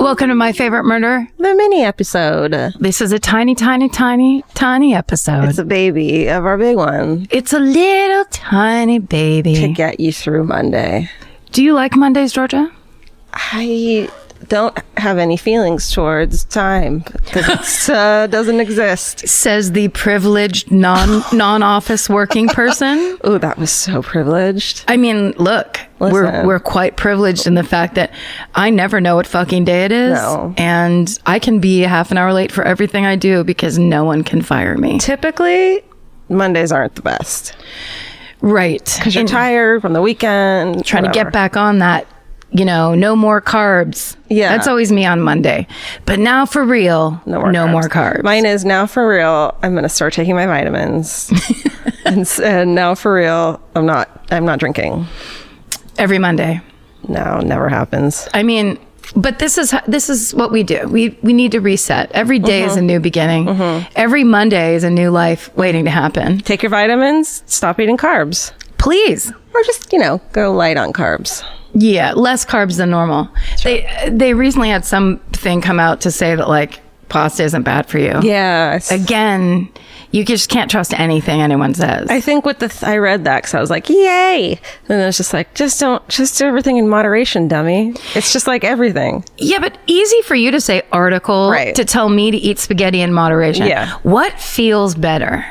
Welcome to My Favorite Murder, the mini episode. This is a tiny episode. It's a baby of our big one. It's a little tiny baby. To get you through Monday. Do you like Mondays, Georgia? I don't have any feelings towards time because it doesn't exist. Says the privileged non-office working person. Oh, that was so privileged. I mean, look, we're quite privileged in the fact that I never know what fucking day it is. No. And I can be a half an hour late for everything I do because no one can fire me. Typically, Mondays aren't the best. Right. Because you're tired from the weekend. Trying to get back on that. You know, no more carbs. Yeah. That's always me on Monday. But now for real, no more carbs. Mine is now for real. I'm going to start taking my vitamins. and now for real, I'm not drinking. Every Monday. No, never happens. I mean, but this is what we do. We need to reset. Every day is a new beginning. Every Monday is a new life waiting to happen. Take your vitamins, stop eating carbs. Please. Or just, go light on carbs. Yeah, less carbs than normal. Sure. They recently had something come out to say that like pasta isn't bad for you. Yes. Again, you just can't trust anything anyone says. I think with I read that because I was like, yay. And I was just like, just do everything in moderation, dummy. It's just like everything. Yeah, but easy for you to say article to tell me to eat spaghetti in moderation. Yeah. What feels better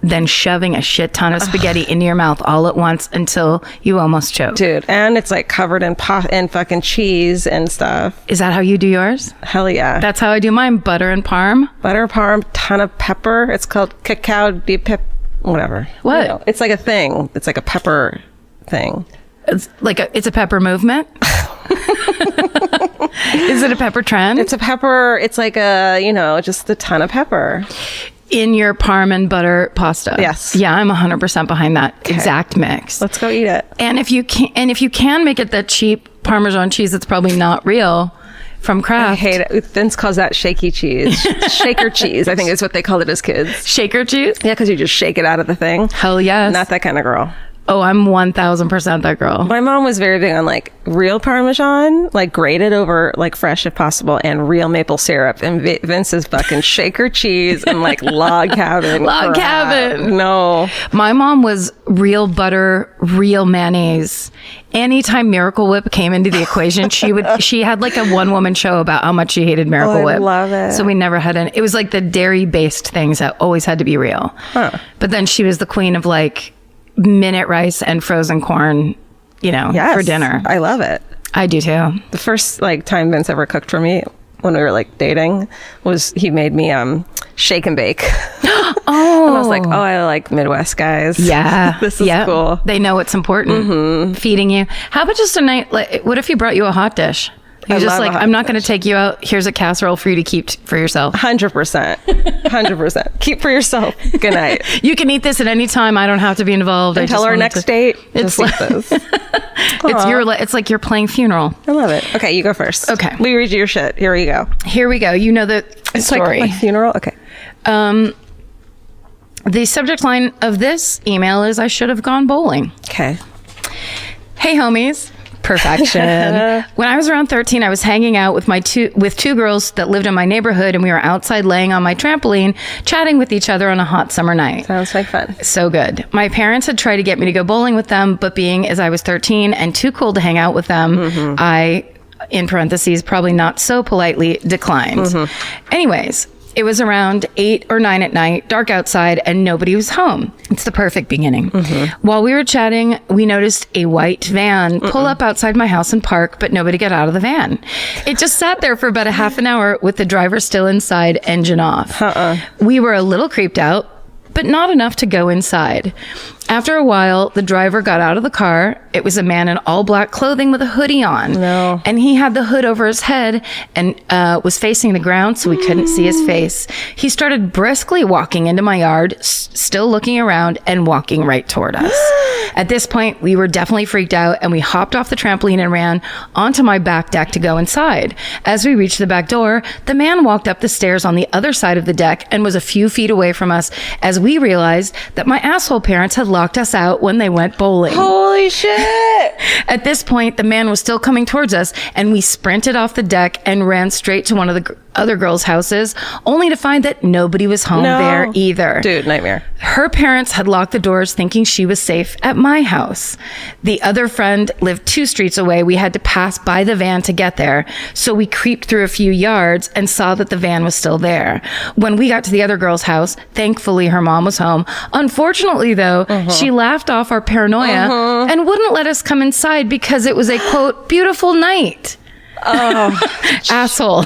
than shoving a shit ton of spaghetti into your mouth all at once until you almost choke? Dude, and it's like covered in fucking cheese and stuff. Is that how you do yours? Hell yeah. That's how I do mine. Butter and parm. Butter, parm, ton of pepper. It's called cacao de pep, whatever. What? It's like a thing. It's like a pepper thing. It's like it's a pepper movement. Is it a pepper trend? It's a pepper. It's like just a ton of pepper in your parm and butter pasta. Yes. Yeah, I'm 100% behind that exact mix. Let's go eat it. And if you can make it that cheap Parmesan cheese that's probably not real from Kraft. I hate it. Vince calls that shaky cheese. Shaker cheese, I think is what they called it as kids. Shaker cheese? Yeah, because you just shake it out of the thing. Hell yes. Not that kind of girl. Oh, I'm 1000% that girl. My mom was very big on like real Parmesan, like grated over, like fresh if possible, and real maple syrup. And Vince is fucking shaker cheese and like log cabin. Log cabin. No. My mom was real butter, real mayonnaise. Anytime Miracle Whip came into the equation, she had like a one-woman show about how much she hated Miracle Whip. I love it. So we never had it was like the dairy-based things that always had to be real. Huh. But then she was the queen of like minute rice and frozen corn, for dinner. I love it. I do too. The first time Vince ever cooked for me when we were like dating was he made me shake and bake. Oh. And I was like, I like Midwest guys. Yeah. This is cool. They know it's important. Feeding you. How about just a night, like, what if he brought you a hot dish? You're just like, I'm not going to take you out. Here's a casserole for you to keep for yourself. 100%. 100%. Keep for yourself. Good night. You can eat this at any time. I don't have to be involved. Until our next date. It's like this. It's like you're playing funeral. I love it. Okay, you go first. Okay. We read your shit. Here we go. Here we go. You know the story. Like my funeral? Okay. The subject line of this email is, I should have gone bowling. Okay. Hey, homies. Perfection. When I was around 13, I was hanging out with two girls that lived in my neighborhood, and we were outside laying on my trampoline, chatting with each other on a hot summer night. Sounds like fun. So good. My parents had tried to get me to go bowling with them, but being as I was 13 and too cool to hang out with them, I, in parentheses, probably not so politely declined. Anyways, it was around 8 or 9 at night, dark outside, and nobody was home. It's the perfect beginning. While we were chatting, we noticed a white van pull up outside my house and park, but nobody got out of the van. It just sat there for about a half an hour with the driver still inside, engine off. We were a little creeped out, but not enough to go inside. After a while, the driver got out of the car. It was a man in all black clothing with a hoodie on. No. And he had the hood over his head and was facing the ground, so we couldn't see his face. He started briskly walking into my yard, still looking around and walking right toward us. At this point, we were definitely freaked out, and we hopped off the trampoline and ran onto my back deck to go inside. As we reached the back door, the man walked up the stairs on the other side of the deck and was a few feet away from us as we realized that my asshole parents had locked us out when they went bowling. Holy shit. At this point, the man was still coming towards us, and we sprinted off the deck and ran straight to one of the other girls' houses, only to find that nobody was home there either. Dude, nightmare. Her parents had locked the doors thinking she was safe at my house. The other friend lived 2 streets away. We had to pass by the van to get there. So we creeped through a few yards and saw that the van was still there. When we got to the other girl's house, thankfully her mom was home. Unfortunately, though, she laughed off our paranoia and wouldn't let us come inside because it was a, quote, beautiful night. Oh, asshole.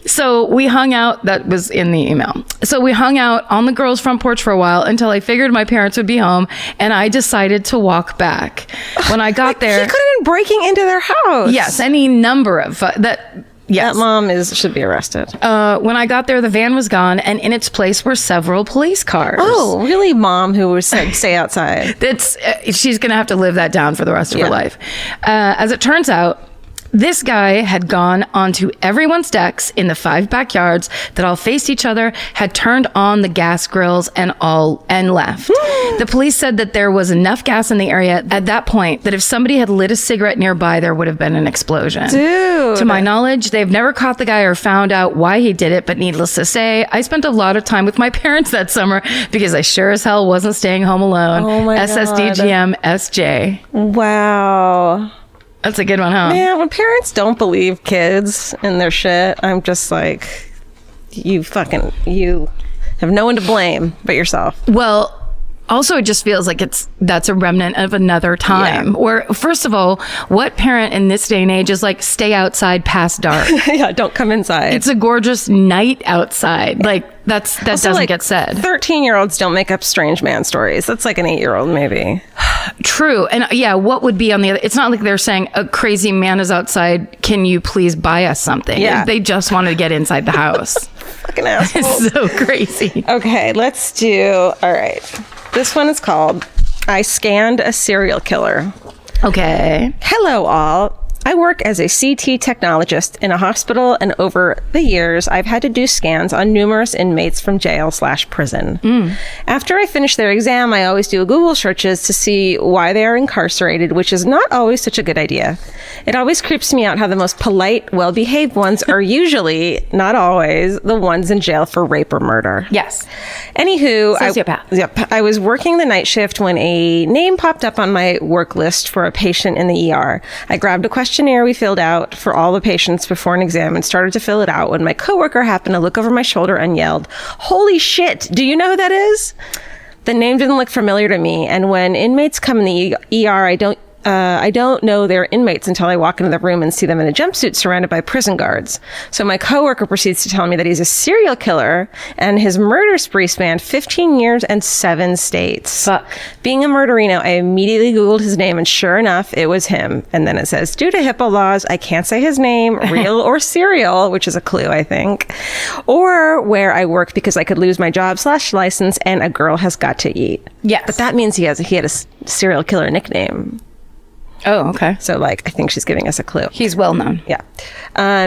So we hung out. That was in the email. So we hung out on the girls' front porch for a while until I figured my parents would be home, and I decided to walk back. When I got there, He could have been breaking into their house. yes, any number of that. Yes. That mom should be arrested. When I got there, the van was gone, and in its place were several police cars. Oh, really, mom, who was said stay outside? That's she's gonna have to live that down for the rest of her life. As it turns out, this guy had gone onto everyone's decks in the 5 backyards that all faced each other, had turned on the gas grills and left. The police said that there was enough gas in the area at that point that if somebody had lit a cigarette nearby, there would have been an explosion. Dude. To my knowledge, they've never caught the guy or found out why he did it, but needless to say, I spent a lot of time with my parents that summer because I sure as hell wasn't staying home alone. Oh my God. SSDGM SJ. Wow. That's a good one, huh? Man, when parents don't believe kids in their shit, I'm just like, you have no one to blame but yourself. Well, also, it just feels like that's a remnant of another time. Or, first of all, what parent in this day and age is like, stay outside past dark? Yeah, don't come inside. It's a gorgeous night outside. Like, that also, doesn't get said. 13-year-olds don't make up strange man stories. That's like an 8-year-old, maybe. True. And yeah, what would be on the other? It's not like they're saying a crazy man is outside. Can you please buy us something? Yeah. They just wanted to get inside the house. Fucking asshole. It's so crazy. Okay, let's do. All right. This one is called I Scanned a Serial Killer. Okay. Hello, all. I work as a CT technologist in a hospital, and over the years, I've had to do scans on numerous inmates from jail/prison. After I finish their exam, I always do Google searches to see why they are incarcerated, which is not always such a good idea. It always creeps me out how the most polite, well-behaved ones are usually, not always, the ones in jail for rape or murder. Yes. Anywho, Sociopath. I was working the night shift when a name popped up on my work list for a patient in the ER. I grabbed a questionnaire we filled out for all the patients before an exam and started to fill it out when my coworker happened to look over my shoulder and yelled, "Holy shit, do you know who that is?" The name didn't look familiar to me, and when inmates come in the ER, I don't know they're inmates until I walk into the room and see them in a jumpsuit surrounded by prison guards. So my coworker proceeds to tell me that he's a serial killer and his murder spree spanned 15 years and 7 states. Fuck. Being a murderino, I immediately Googled his name, and sure enough, it was him. And then it says, due to HIPAA laws, I can't say his name, real or serial, which is a clue, I think, or where I work because I could lose my job/license and a girl has got to eat. Yes. But that means he had a serial killer nickname. Oh, okay. So, like, I think she's giving us a clue. He's well known. Yeah.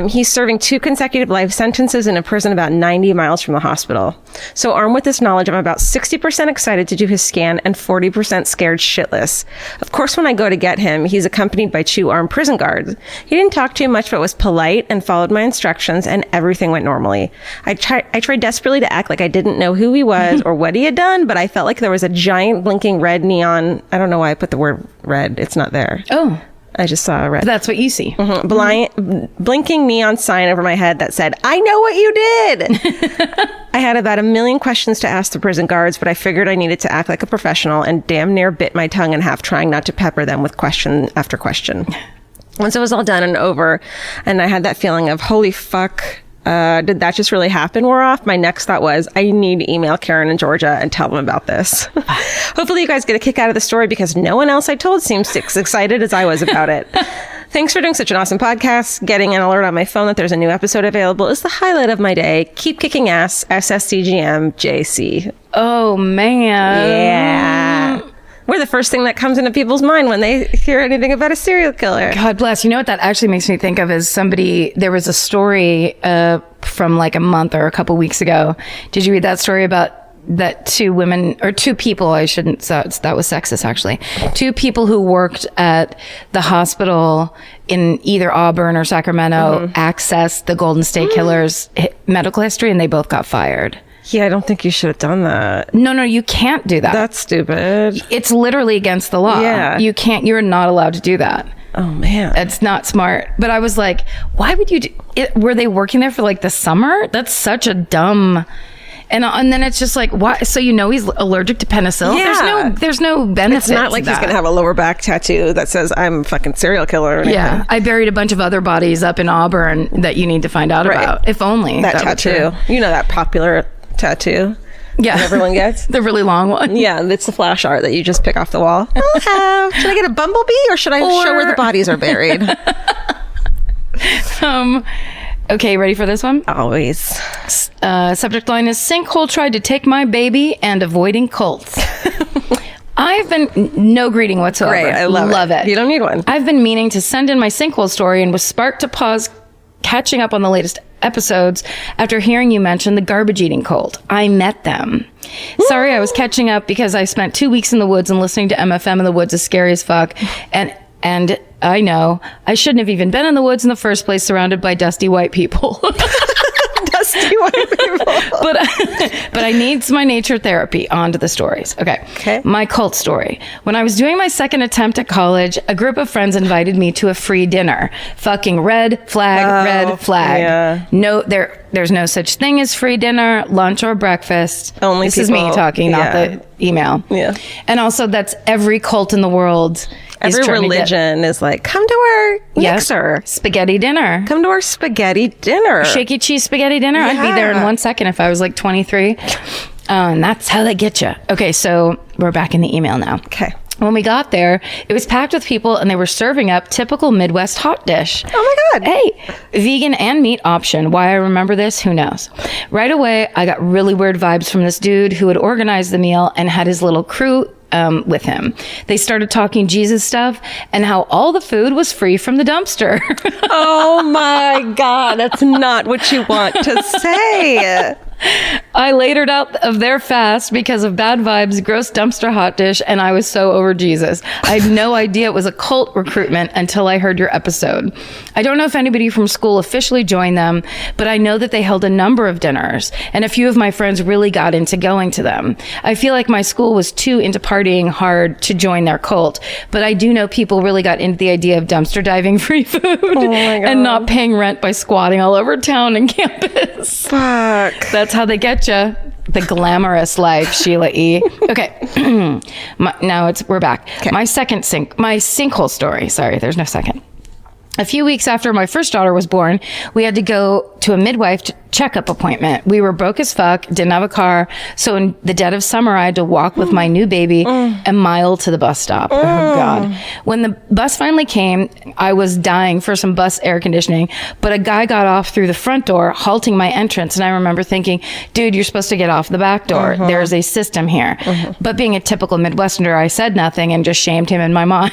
He's serving 2 consecutive life sentences in a prison about 90 miles from the hospital. So, armed with this knowledge, I'm about 60% excited to do his scan and 40% scared shitless. Of course, when I go to get him, he's accompanied by 2 armed prison guards. He didn't talk too much, but was polite and followed my instructions, and everything went normally. I tried desperately to act like I didn't know who he was or what he had done, but I felt like there was a giant blinking red neon. I don't know why I put the word red. It's not there. Oh. I just saw a red. That's what you see. Blinking neon sign over my head that said, "I know what you did." I had about a million questions to ask the prison guards, but I figured I needed to act like a professional and damn near bit my tongue in half trying not to pepper them with question after question. Once it was all done and over, and I had that feeling of, holy fuck, did that just really happen wore off, my next thought was, I need to email Karen and Georgia and tell them about this. Hopefully you guys get a kick out of the story because no one else I told seems as excited as I was about it. Thanks for doing such an awesome podcast. Getting an alert on my phone that there's a new episode available is the highlight of my day. Keep kicking ass. SSDGM JC. Oh, man. Yeah. We're the first thing that comes into people's mind when they hear anything about a serial killer. God bless. You know what that actually makes me think of is there was a story from like a month or a couple weeks ago. Did you read that story about that two women, or two people, I shouldn't, that was sexist actually. Two people who worked at the hospital in either Auburn or Sacramento accessed the Golden State Killers medical history, and they both got fired. Yeah, I don't think you should have done that. No, you can't do that. That's stupid. It's literally against the law. Yeah. You're not allowed to do that. Oh, man. It's not smart. But I was like, why would you do it? Were they working there for like the summer? That's such a dumb... And then it's just like, why? So he's allergic to penicillin? Yeah. There's no benefit. It's not like he's going to have a lower back tattoo that says, I'm a fucking serial killer or anything. Yeah. I buried a bunch of other bodies up in Auburn that you need to find out about. If only. That tattoo. You know that popular tattoo? Yeah. That everyone gets? The really long one. Yeah. It's the flash art that you just pick off the wall. Should I get a bumblebee or should I show where the bodies are buried? Okay, ready for this one? Always. Subject line is sinkhole tried to take my baby and avoiding cults. I've been no greeting whatsoever. Great, I love it. You don't need one. I've been meaning to send in my sinkhole story and was sparked to pause catching up on the latest episodes after hearing you mention the garbage eating cult. I met them. Sorry, I was catching up because I spent 2 weeks in the woods and listening to MFM in the woods is scary as fuck. And I know I shouldn't have even been in the woods in the first place, surrounded by dusty white people. Dusty white people. But I need my nature therapy. On to the stories. Okay. My cult story. When I was doing my second attempt at college, a group of friends invited me to a free dinner. Fucking red flag. Yeah. No, there's no such thing as free dinner, lunch, or breakfast. Only this is me talking, not the email. Yeah. And also, that's every cult in the world. Every religion is like, come to our mixer. Spaghetti dinner. Come to our spaghetti dinner. Shaky cheese spaghetti dinner. Yeah. I'd be there in 1 second if I was like 23. And that's how they get you. Okay, so we're back in the email now. Okay. When we got there, it was packed with people and they were serving up typical Midwest hot dish. Oh my God. Hey, vegan and meat option. Why I remember this, who knows? Right away, I got really weird vibes from this dude who had organized the meal and had his little crew with him. They started talking Jesus stuff and how all the food was free from the dumpster. Oh my God, that's not what you want to say. I latered out of their fast because of bad vibes, gross dumpster hot dish, and I was so over Jesus. I had no idea it was a cult recruitment until I heard your episode. I don't know if anybody from school officially joined them, but I know that they held a number of dinners, and a few of my friends really got into going to them. I feel like my school was too into partying hard to join their cult, but I do know people really got into the idea of dumpster diving free food and not paying rent by squatting all over town and campus. Fuck. That's how they get you. The glamorous life, Sheila E. Okay. We're back. Okay. My sinkhole story. Sorry, there's no second. A few weeks after my first daughter was born, we had to go to a midwife checkup appointment. We were broke as fuck, didn't have a car. So in the dead of summer, I had to walk with my new baby a mile to the bus stop. Oh God. When the bus finally came, I was dying for some bus air conditioning, but a guy got off through the front door, halting my entrance. And I remember thinking, dude, you're supposed to get off the back door. There's a system here. But being a typical Midwesterner, I said nothing and just shamed him in my mind.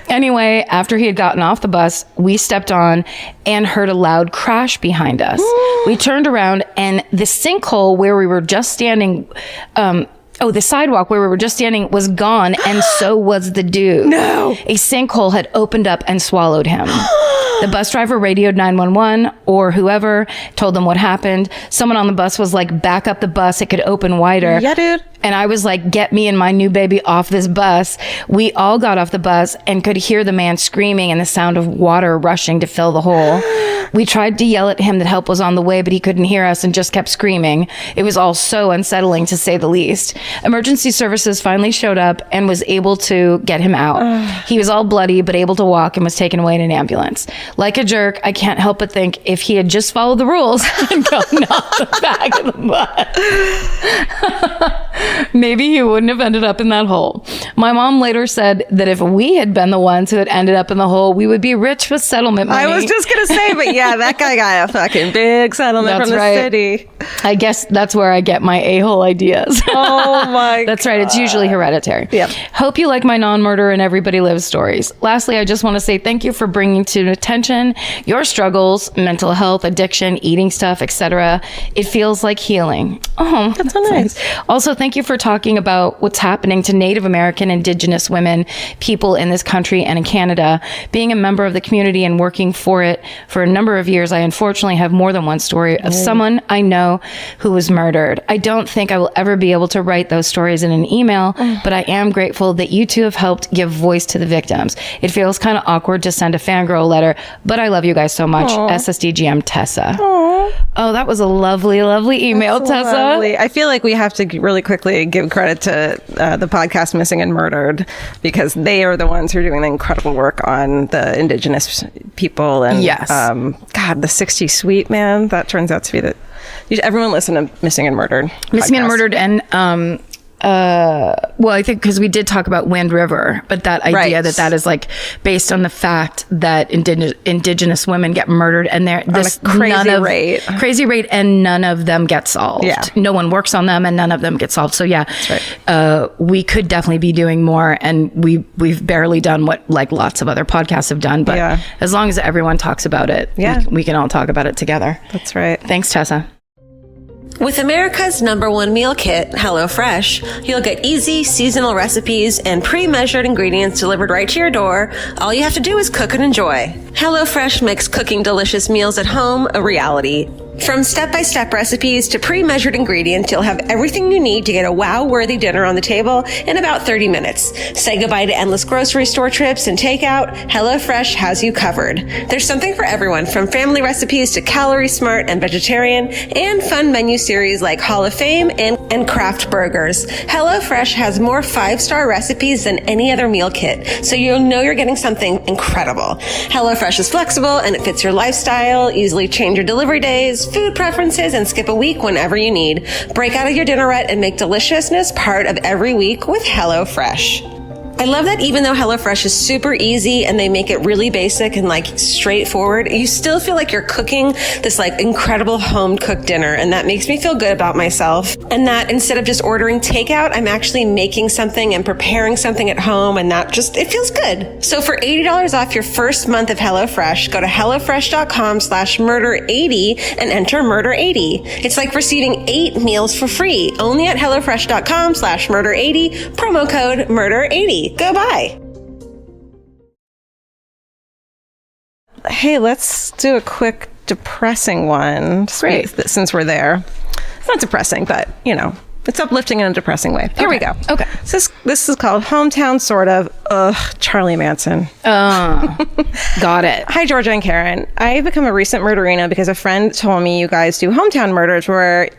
Anyway, after he had gotten off the bus, we stepped on and heard a loud crash behind us. We turned around and the sinkhole where we were just standing, the sidewalk where we were just standing was gone, and so was the dude. No. A sinkhole had opened up and swallowed him. The bus driver radioed 911 or whoever, told them what happened. Someone on the bus was like, back up the bus, it could open wider. Yeah, dude. And I was like, get me and my new baby off this bus. We all got off the bus and could hear the man screaming and the sound of water rushing to fill the hole. We tried to yell at him that help was on the way, but he couldn't hear us and just kept screaming. It was all so unsettling, to say the least. Emergency services finally showed up and was able to get him out. He was all bloody, but able to walk and was taken away in an ambulance. Like a jerk, I can't help but think if he had just followed the rules and gotten off the back of the bus. maybe he wouldn't have ended up in that hole. My mom later said that if we had been the ones who had ended up in the hole, we would be rich with settlement money. I was just going to say, but yeah, that guy got a fucking big settlement from the city. I guess that's where I get my a-hole ideas. Oh my God. That's right. It's usually hereditary. Yep. Hope you like my non-murder and everybody lives stories. Lastly, I just want to say thank you for bringing to attention your struggles, mental health, addiction, eating stuff, etc. It feels like healing. Oh, that's so nice. Also, thank you for talking about what's happening to Native American, Indigenous women, people in this country and in Canada. Being a member of the community and working for it for a number of years, I unfortunately have more than one story of someone I know who was murdered. I don't think I will ever be able to write those stories in an email, but I am grateful that you two have helped give voice to the victims. It feels kind of awkward to send a fangirl letter, but I love you guys so much. Aww. SSDGM Tessa. Aww. Oh, that was a lovely, lovely email, That's Tessa. lovely. I feel like we have to really quickly give credit to the podcast Missing and Murdered, because they are the ones who are doing the incredible work on the Indigenous people. And yes. God, the 60 Suite, man, that turns out to be the... Everyone listen to Missing and Murdered. Missing podcast. and Murdered and... well, I think because we did talk about Wind River, but that idea that is like based on the fact that indigenous women get murdered and they're this crazy rate, and none of them get solved. Yeah. No one works on them and none of them get solved. So yeah, that's right. We could definitely be doing more, and we've barely done what like lots of other podcasts have done. But as long as everyone talks about it, we can all talk about it together. That's right. Thanks, Tessa. With America's #1 meal kit, HelloFresh, you'll get easy, seasonal recipes and pre-measured ingredients delivered right to your door. All you have to do is cook and enjoy. HelloFresh makes cooking delicious meals at home a reality. From step-by-step recipes to pre-measured ingredients, you'll have everything you need to get a wow-worthy dinner on the table in about 30 minutes. Say goodbye to endless grocery store trips and takeout. HelloFresh has you covered. There's something for everyone, from family recipes to calorie smart and vegetarian, and fun menu series like Hall of Fame and craft burgers. HelloFresh has more 5-star recipes than any other meal kit, so you'll know you're getting something incredible. HelloFresh is flexible and it fits your lifestyle. Easily change your delivery days, food preferences, and skip a week whenever you need. Break out of your dinner rut and make deliciousness part of every week with HelloFresh. I love that even though HelloFresh is super easy and they make it really basic and like straightforward, you still feel like you're cooking this like incredible home cooked dinner. And that makes me feel good about myself. And that instead of just ordering takeout, I'm actually making something and preparing something at home. And that just, it feels good. So for $80 off your first month of HelloFresh, go to HelloFresh.com/murder80 and enter murder80. It's like receiving 8 meals for free only at HelloFresh.com/murder80, promo code murder80. Go buy. Hey, let's do a quick depressing one. Great. Since we're there. It's not depressing, but, you know, it's uplifting in a depressing way. Here we go. Okay. So this is called Hometown Sort of. Charlie Manson. Got it. Hi, Georgia and Karen. I've become a recent murderina because a friend told me you guys do hometown murders where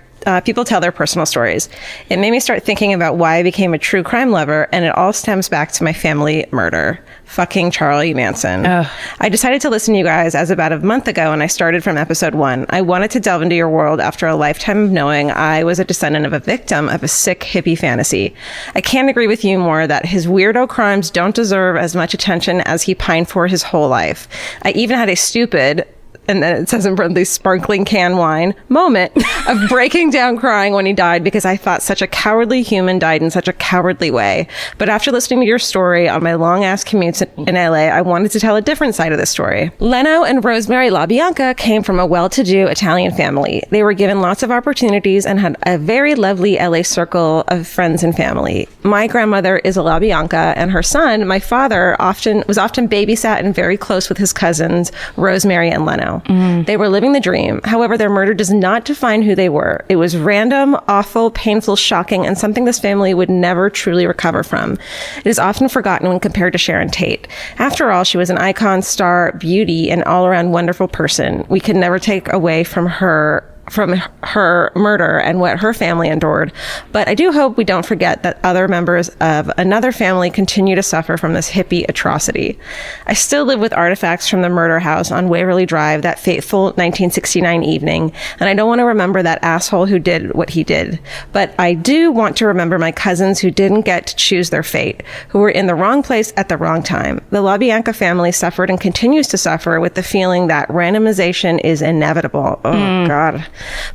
people tell their personal stories. It made me start thinking about why I became a true crime lover, and it all stems back to my family murder. Fucking Charlie Manson. Ugh. I decided to listen to you guys as about a month ago, and I started from episode 1. I wanted to delve into your world after a lifetime of knowing I was a descendant of a victim of a sick hippie fantasy. I can't agree with you more that his weirdo crimes don't deserve as much attention as he pined for his whole life. I even had a stupid, and then it says in parentheses, sparkling can wine moment of breaking down crying when he died because I thought such a cowardly human died in such a cowardly way. But after listening to your story on my long ass commutes in LA, I wanted to tell a different side of the story. Leno and Rosemary LaBianca came from a well-to-do Italian family. They were given lots of opportunities and had a very lovely LA circle of friends and family. My grandmother is a LaBianca, and her son, my father, was often babysat and very close with his cousins, Rosemary and Leno. They were living the dream. However, their murder does not define who they were. It was random, awful, painful, shocking, and something this family would never truly recover from. It is often forgotten when compared to Sharon Tate. After all, she was an icon, star, beauty, and all-around wonderful person. We could never take away from her from her murder and what her family endured. But I do hope we don't forget that other members of another family continue to suffer from this hippie atrocity. I still live with artifacts from the murder house on Waverly Drive that fateful 1969 evening, and I don't want to remember that asshole who did what he did. But I do want to remember my cousins who didn't get to choose their fate, who were in the wrong place at the wrong time. The LaBianca family suffered and continues to suffer with the feeling that randomization is inevitable. Oh, God.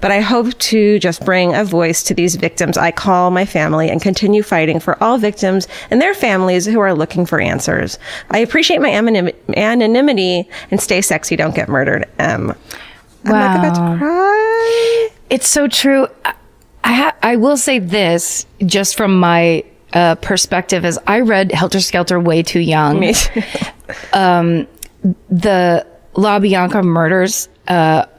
But I hope to just bring a voice to these victims I call my family and continue fighting for all victims and their families who are looking for answers. I appreciate my anonymity, and stay sexy, don't get murdered, M. Wow. I'm like about to cry. It's so true. I will say this, just from my perspective, as I read Helter Skelter way too young. Me too. The LaBianca murders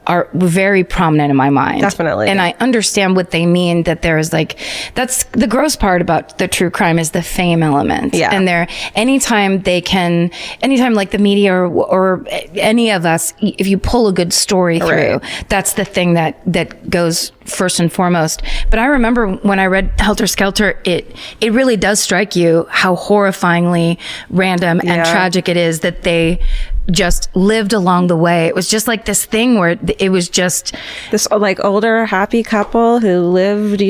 are very prominent in my mind. Definitely. And I understand what they mean, that there is like, that's the gross part about the true crime is the fame element. Yeah. And anytime like the media or any of us, if you pull a good story through, that's the thing that goes first and foremost. But I remember when I read Helter Skelter, it really does strike you how horrifyingly random and tragic it is that they just lived along the way. It was just like this thing where it was just this like older happy couple who lived,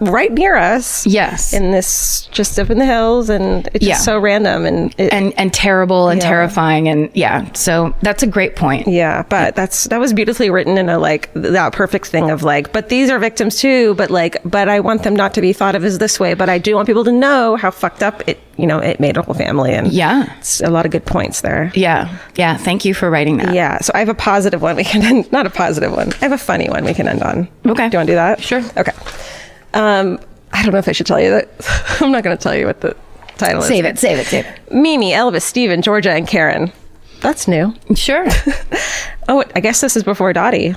right near us. Yes. In this, just up in the hills, and it's just so random and terrible and terrifying, and so that's a great point. Yeah, but that was beautifully written in a like that perfect thing of like, but these are victims too, but I want them not to be thought of as this way, but I do want people to know how fucked up it made a whole family, and it's a lot of good points there. Yeah, thank you for writing that. Yeah, so I have a positive one we can end, not a positive one. I have a funny one we can end on. Okay. Do you want to do that? Sure. Okay. I don't know if I should tell you that. I'm not going to tell you what the title is. Save it. Mimi, Elvis, Steven, Georgia, and Karen. That's new. Sure. Oh, I guess this is before Dottie.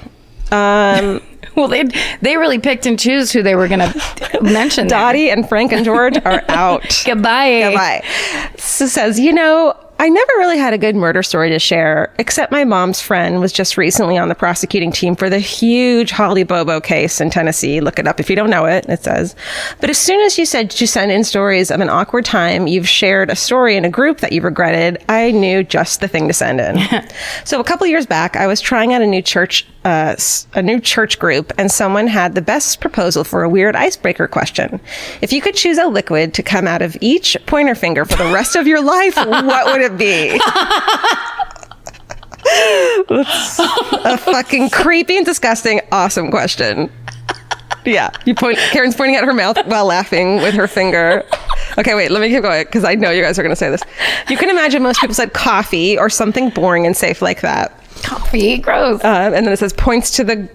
Well, they really picked and choose who they were going to mention. Dottie and Frank and George are out. Goodbye. So says, I never really had a good murder story to share, except my mom's friend was just recently on the prosecuting team for the huge Holly Bobo case in Tennessee. Look it up if you don't know it, it says. But as soon as you said you send in stories of an awkward time, you've shared a story in a group that you regretted, I knew just the thing to send in. So a couple years back, I was trying out a new church group, and someone had the best proposal for a weird icebreaker question. If you could choose a liquid to come out of each pointer finger for the rest of your life, what would it be? That's a fucking creepy and disgusting, awesome question. Yeah, Karen's pointing at her mouth while laughing with her finger. Okay, wait, let me keep going because I know you guys are going to say this. You can imagine most people said coffee or something boring and safe like that. Coffee, gross. And then it says points to the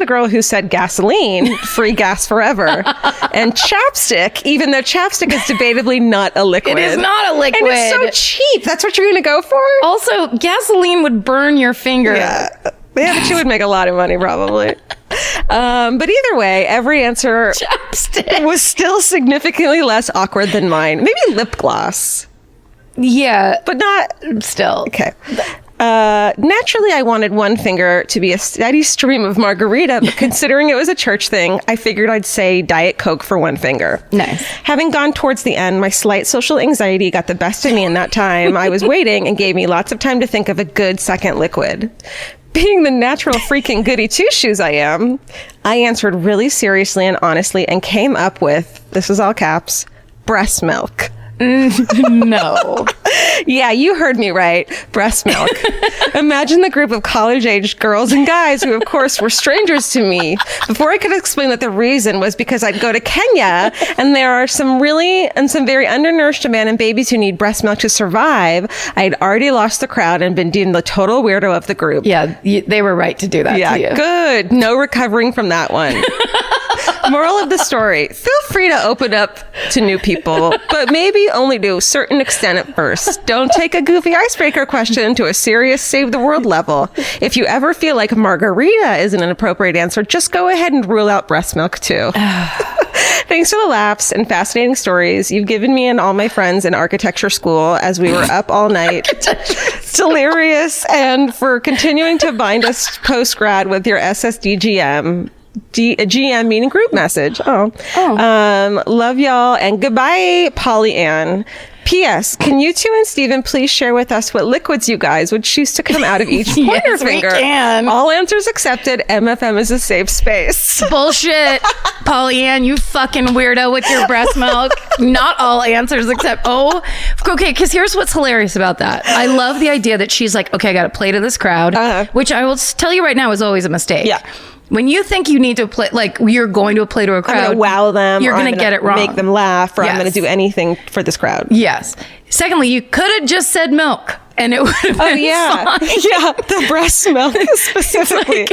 girl who said gasoline, free gas forever, and chapstick, even though chapstick is debatably not a liquid. It is not a liquid. And it's so cheap. That's what you're going to go for? Also, gasoline would burn your finger. Yeah, but you would make a lot of money probably. But either way, every answer Chapstick was still significantly less awkward than mine. Maybe lip gloss. Yeah. But not... Still. Okay. Naturally, I wanted one finger to be a steady stream of margarita, but considering it was a church thing, I figured I'd say Diet Coke for one finger. Nice. Having gone towards the end, my slight social anxiety got the best of me in that time. I was waiting and gave me lots of time to think of a good second liquid. Being the natural freaking goody two-shoes I am, I answered really seriously and honestly and came up with, this is all caps, breast milk. No. Yeah, you heard me right. Breast milk. Imagine the group of college-aged girls and guys who, of course, were strangers to me. Before I could explain that the reason was because I'd go to Kenya, and there are some very undernourished men and babies who need breast milk to survive. I'd already lost the crowd and been deemed the total weirdo of the group. Yeah, they were right to do that to you. Good. No recovering from that one. Moral of the story, feel free to open up to new people, but maybe only to a certain extent at first. Don't take a goofy icebreaker question to a serious save the world level. If you ever feel like margarita is an inappropriate answer, just go ahead and rule out breast milk too. Thanks for the laughs and fascinating stories you've given me and all my friends in architecture school as we were up all night. Delirious, and for continuing to bind us post-grad with your SSDGM. GM meaning group message. Love y'all, and goodbye, Polly Ann. P.S. Can you two and Stephen please share with us what liquids you guys would choose to come out of each pointer Yes, we finger? can. All answers accepted. MFM is a safe space. Bullshit, Pollyann, you fucking weirdo with your breast milk. Not all answers except okay. Because here's what's hilarious about that. I love the idea that she's like, okay, I got to play to this crowd, which I will tell you right now is always a mistake. Yeah. When you think you need to play, like you're going to play to a crowd, I'm going to wow them. You're going to get it wrong. Make them laugh, or I'm Yes. going to do anything for this crowd. Yes. Secondly, you could have just said milk, and it would have been fine. Yeah, the breast milk specifically.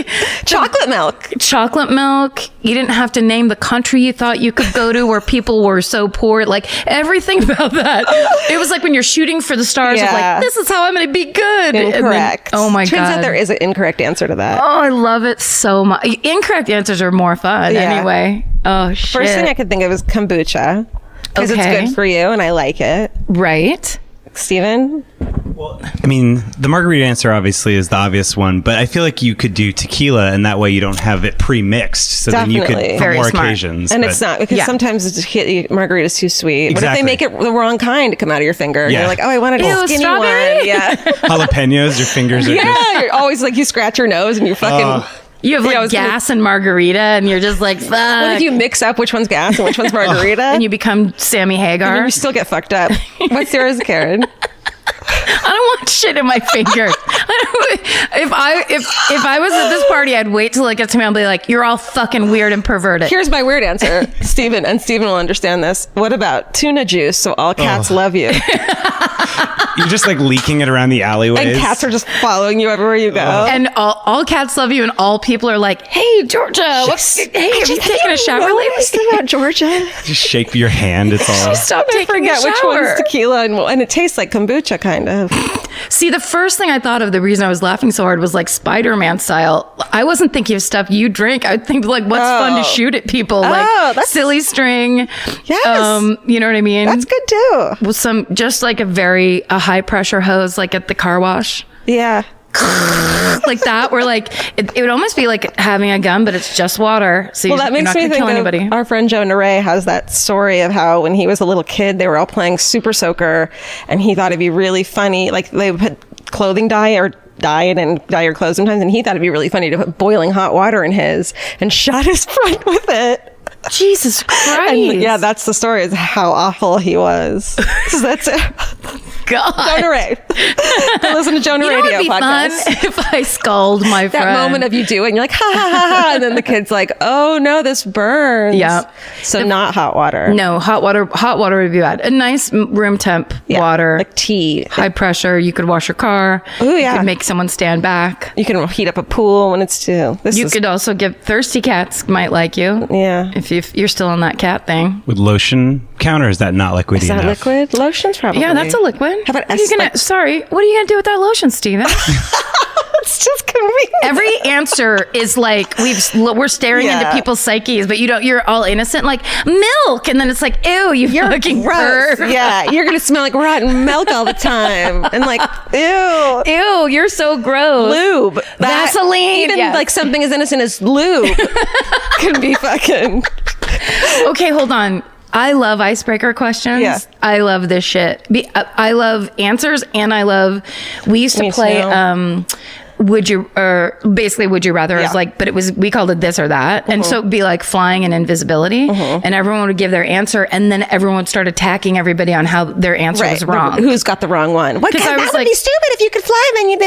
Chocolate milk. Chocolate milk. You didn't have to name the country you thought you could go to where people were so poor. Like everything about that. It was like when you're shooting for the stars of like, this is how I'm going to be good. Incorrect. And then, oh my God. Turns out there is an incorrect answer to that. Oh, I love it so much. Incorrect answers are more fun anyway. Oh, shit. First thing I could think of is kombucha. Because it's good for you and I like it. Right. Steven? I mean, the margarita answer obviously is the obvious one, but I feel like you could do tequila, and that way you don't have it pre-mixed. So Definitely. then you could, for Very more smart. occasions. And but- it's not, because sometimes margarita's too sweet. What if Exactly. they make it the wrong kind to come out of your finger? And Yeah. you're like, oh, I wanted a Ew, skinny strawberry? one. Yeah. Jalapenos, your fingers are just... Yeah, you're always like, you scratch your nose and you fucking... You have like gas and margarita, and you're just like, fuck. What if you mix up which one's gas and which one's margarita? and you become Sammy Hagar? And you still get fucked up. What's yours, Karen? I don't want shit in my finger. If I was at this party, I'd wait till it gets to me. I'll be like, "You're all fucking weird and perverted." Here's my weird answer, Steven, and Steven will understand this. What about tuna juice so all cats love you? You're just like leaking it around the alleyways. And cats are just following you everywhere you go. And all cats love you, and all people are like, "Hey, Georgia, hey, have you taken a shower lately?" about Georgia? Just shake your hand. It's all... Stop I taking forget a shower. which one's tequila and it tastes like kombucha, kind of. See, the first thing I thought of, the reason I was laughing so hard was like Spider-Man style. I wasn't thinking of stuff you drink. I would think like, what's fun to shoot at people? Like that's- silly string. Yes. You know what I mean? That's good too. With some, just like a high pressure hose, like at the car wash. Yeah. Like that, where like it would almost be like having a gun, but it's just water. So Well, that you're makes not me gonna think kill anybody. of our friend Joe Naray has that story of how when he was a little kid, they were all playing Super Soaker, and he thought it'd be really funny. Like they would put clothing dye or dye it and dye your clothes sometimes, and he thought it'd be really funny to put boiling hot water in his and shot his friend with it. Jesus Christ! And yeah, that's the story, is how awful he was. So that's it. God. Joe Naray. Go listen to Joe You know Radio what'd be podcast. fun if I sculled my friend. That moment of you do it and you're like, ha ha ha ha, and then the kid's like, oh no, this burns. Yeah. So not hot water. No, hot water would be bad. A nice room temp water, like tea. high pressure. You could wash your car. Ooh, yeah. You could make someone stand back. You can heat up a pool when it's too. You could also give thirsty cats might like you. Yeah. If you're still on that cat thing. With lotion count, or is that not liquidy Is that enough? liquid? Lotion's probably. Yeah, that's a liquid. How about what are you gonna? Sorry, what are you gonna do with that lotion, Steven? It's just convenient. Every answer is like we're staring into people's psyches, but you're all innocent, like milk, and then it's like, ew, you're fucking gross. perv. Yeah, you're gonna smell like rotten milk all the time, and like, ew. Ew, you're so gross. Lube. Vaseline. Even yes. like something as innocent as lube can be fucking. Okay, hold on. I love icebreaker questions. Yeah. I love this shit. I love answers, and we used to Me play too. would you rather. It was Yeah. like, but we called it this or that. And so it'd be like flying and invisibility, and everyone would give their answer, and then everyone would start attacking everybody on how their answer was wrong. Who's got the wrong one? What? 'Cause I was That would like- be stupid if you could fly. Then you.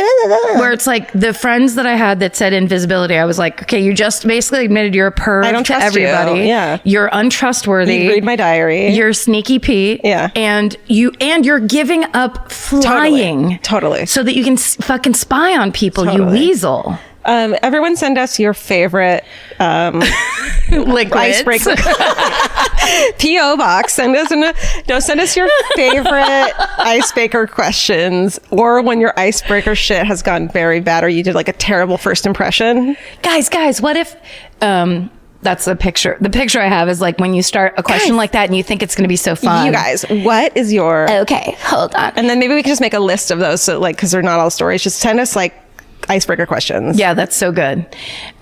Where it's like the friends that I had that said invisibility, I was like, okay, you just basically admitted you're a perv I don't to trust you. everybody. Yeah. You're untrustworthy. You read my diary. You're sneaky Pete. Yeah. And you're giving up flying. Totally. So that you can fucking spy on people, you Totally. weasel. Everyone send us your favorite Liquids. icebreaker. P.O. box. Send us your favorite icebreaker questions, or when your icebreaker shit has gone very bad, or you did like a terrible first impression. Guys, what if That's the picture. The picture I have is like when you start a question like that and you think it's going to be so fun. You guys, what is your... Okay, hold on. And then maybe we can just make a list of those. So like, because they're not all stories, just send us like icebreaker questions. Yeah, that's so good.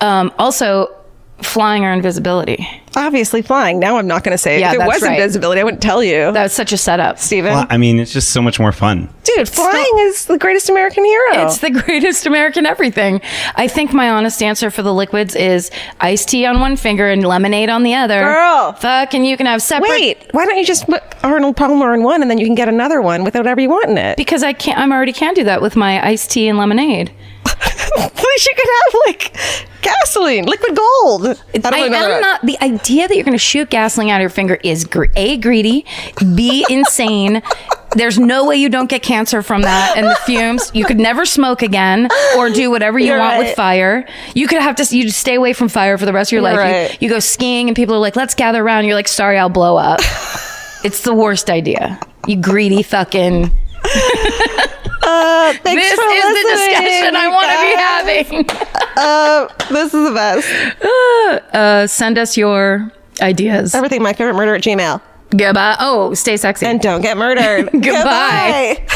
Also, flying or invisibility. Obviously flying. Now I'm not going to say it. Yeah, If it that's was right. invisibility, I wouldn't tell you. That's such a setup. Steven? Well, I mean, it's just so much more fun. Dude, flying is the greatest American hero. It's the greatest American everything. I think my honest answer for the liquids is iced tea on one finger and lemonade on the other. Girl. Fuck, and you can have separate. Wait, why don't you just put Arnold Palmer in one and then you can get another one with whatever you want in it? Because I already can do that with my iced tea and lemonade. At least you could have like gasoline, liquid gold. The idea that you're going to shoot gasoline out of your finger is A, greedy, B, insane. There's no way you don't get cancer from that and the fumes. You could never smoke again or do whatever you want with fire. You just stay away from fire for the rest of your life. Right. You go skiing and people are like, let's gather around. You're like, sorry, I'll blow up. It's the worst idea. You greedy fucking... Thanks this for is listening, the discussion I want to be having. This is the best. Send us your ideas. Everything myfavoriteMurder@gmail.com. Goodbye. Oh, stay sexy. And don't get murdered. Goodbye.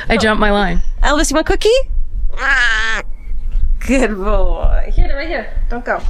I jumped my line. Elvis, you want a cookie? Good boy. Here, right here. Don't go.